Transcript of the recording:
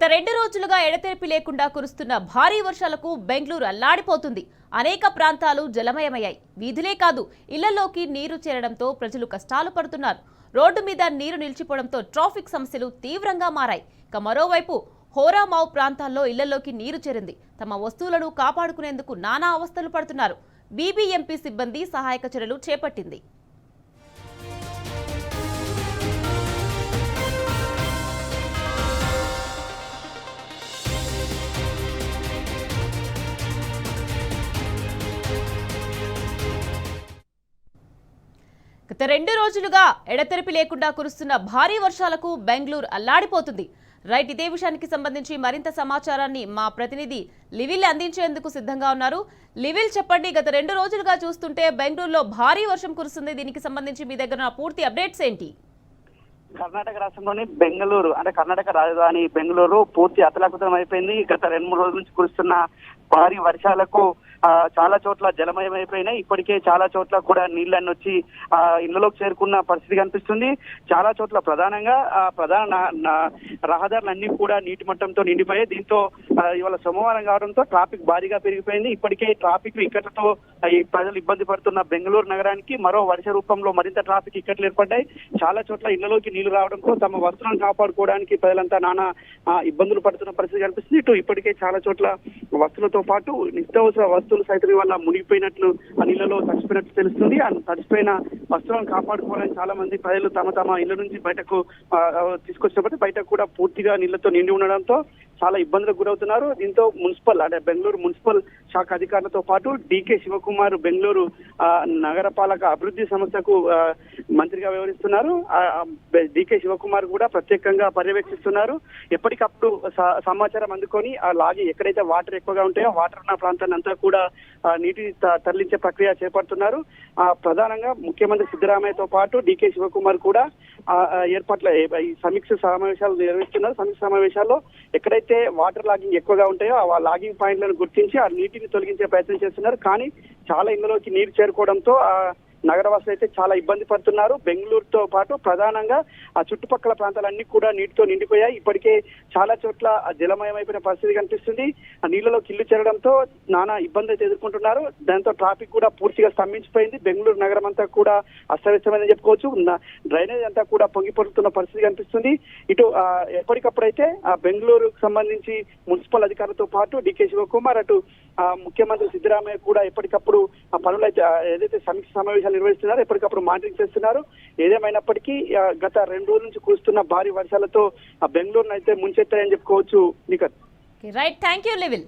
గత 2 రోజులుగా ఎడతెరిపి లేకుండా కురుస్తున్న భారీ వర్షాలకు బెంగళూరు అల్లాడిపోతుంది. అనేక ప్రాంతాలు జలమయమయ్యాయి. వీధులే కాదు, ఇళ్లలోకి నీరు చేరడంతో ప్రజలు కష్టాలు పడుతున్నారు. రోడ్డు మీద నీరు నిలిచిపోవడంతో ట్రాఫిక్ సమస్యలు తీవ్రంగా మారాయి. ఇక మరోవైపు హోరామావ్ ప్రాంతాల్లో ఇళ్లలోకి నీరు చేరింది. తమ వస్తువులను కాపాడుకునేందుకు నానా అవస్థలు పడుతున్నారు. బీబీఎంపీ సిబ్బంది సహాయక చర్యలు చేపట్టింది. గత 2 రోజులుగా ఎడతెరిపి లేకుండా కురుస్తున్న భారీ వర్షాలకు బెంగళూరు అల్లాడిపోతుంది. రైట్, ఇదే విషయానికి సంబంధించి మరింత సమాచారాన్ని మా ప్రతినిధి లివిల్ అందించేందుకు సిద్ధంగా ఉన్నారు. లివిల్, చెప్పండి, గత 2 రోజులుగా చూస్తుంటే బెంగళూరులో భారీ వర్షం కురుస్తుంది. దీనికి సంబంధించి మీ దగ్గర పూర్తి అప్డేట్స్ ఏంటి? కర్ణాటక రాష్ట్రంలోని బెంగళూరు అంటే కర్ణాటక రాజధాని బెంగళూరు పూర్తి అతలాకుతలం అయిపోయింది. గత 2-3 రోజుల నుంచి కురుస్తున్న భారీ వర్షాలకు చాలా చోట్ల జలమయమైపోయినాయి. ఇప్పటికే చాలా చోట్ల కూడా నీళ్ళన్నీ వచ్చి ఇళ్లలోకి చేరుకున్న పరిస్థితి కనిపిస్తుంది. చాలా చోట్ల ప్రధానంగా ప్రధాన రహదారులన్నీ కూడా నీటి మట్టంతో నిండిపోయాయి. దీంతో ఇవాళ సోమవారం కావడంతో ట్రాఫిక్ భారీగా పెరిగిపోయింది. ఇప్పటికే ట్రాఫిక్ ఇక్కట్లతో ప్రజలు ఇబ్బంది పడుతున్న బెంగళూరు నగరానికి మరో వర్ష రూపంలో మరింత ట్రాఫిక్ ఇక్కట్లు ఏర్పడ్డాయి. చాలా చోట్ల ఇళ్లలోకి నీళ్లు రావడంతో తమ వస్తువులను కాపాడుకోవడానికి ప్రజలంతా నానా ఇబ్బందులు పడుతున్న పరిస్థితి కనిపిస్తుంది. ఇటు ఇప్పటికే చాలా చోట్ల వస్తువులతో పాటు నిత్యావసర వస్తువులు సైతం వల్ల మునిగిపోయినట్లు నీళ్ళలో తడిసిపోయినట్లు తెలుస్తుంది. తడిసిపోయిన వస్తువులను కాపాడుకోవాలని చాలా మంది ప్రజలు తమ ఇళ్ల నుంచి బయటకు తీసుకొచ్చినప్పటికీ బయటకు కూడా పూర్తిగా నీళ్లతో నిండి ఉండడంతో చాలా ఇబ్బందులకు గురవుతున్నారు. దీంతో మున్సిపల్ అంటే బెంగళూరు మున్సిపల్ శాఖ అధికారులతో పాటు డీకే శివకుమార్ బెంగళూరు నగరపాలక అభివృద్ధి సంస్థకు మంత్రిగా వ్యవహరిస్తున్నారు. డీకే శివకుమార్ కూడా ప్రత్యేకంగా పర్యవేక్షిస్తున్నారు. ఎప్పటికప్పుడు సమాచారం అందుకొని ఆ లాగి ఎక్కడైతే వాటర్ ఎక్కువగా ఉంటాయో వాటర్ ఉన్న ప్రాంతాన్ని అంతా కూడా నీటి తరలించే ప్రక్రియ చేపడుతున్నారు. ప్రధానంగా ముఖ్యమంత్రి సిద్ధరామయ్యతో పాటు డీకే శివకుమార్ కూడా ఏర్పాట్ల ఈ సమీక్ష సమావేశాలు నిర్వహిస్తున్నారు. సమీక్ష సమావేశాల్లో ఎక్కడైతే వాటర్ లాగింగ్ ఎక్కువగా ఉంటాయో ఆ లాగింగ్ పాయింట్లను గుర్తించి ఆ నీటిని తొలగించే ప్రయత్నం చేస్తున్నారు. కానీ చాలా ఇళ్లలోకి నీరు చేరుకోవడంతో నగరవాసులు అయితే చాలా ఇబ్బంది పడుతున్నారు. బెంగళూరుతో పాటు ప్రధానంగా ఆ చుట్టుపక్కల ప్రాంతాలన్నీ కూడా నీటితో నిండిపోయాయి. ఇప్పటికే చాలా చోట్ల జలమయమైపోయిన పరిస్థితి కనిపిస్తుంది. ఆ నీళ్లలో కిల్లు చేరడంతో నానా ఇబ్బంది అయితే ఎదుర్కొంటున్నారు. దాంతో ట్రాఫిక్ కూడా పూర్తిగా స్తంభించిపోయింది. బెంగళూరు నగరం అంతా కూడా అస్తవ్యస్తమని చెప్పుకోవచ్చు. డ్రైనేజ్ అంతా కూడా పొంగిపడుతున్న పరిస్థితి కనిపిస్తుంది. ఇటు ఎప్పటికప్పుడైతే ఆ బెంగళూరుకు సంబంధించి మున్సిపల్ అధికారులతో పాటు డీకే శివకుమార్ అటు ముఖ్యమంత్రి సిద్ధరామయ్య కూడా ఎప్పటికప్పుడు ఆ పనులు అయితే ఏదైతే సమీక్ష సమావేశాలు నిర్వహిస్తున్నారు ఎప్పటికప్పుడు మానిటరింగ్ చేస్తున్నారు. ఏదేమైనప్పటికీ గత 2 రోజుల నుంచి కురుస్తున్న భారీ వర్షాలతో బెంగళూరును అయితే ముంచెత్తాయని చెప్పుకోవచ్చు. Right, thank you లివిల్.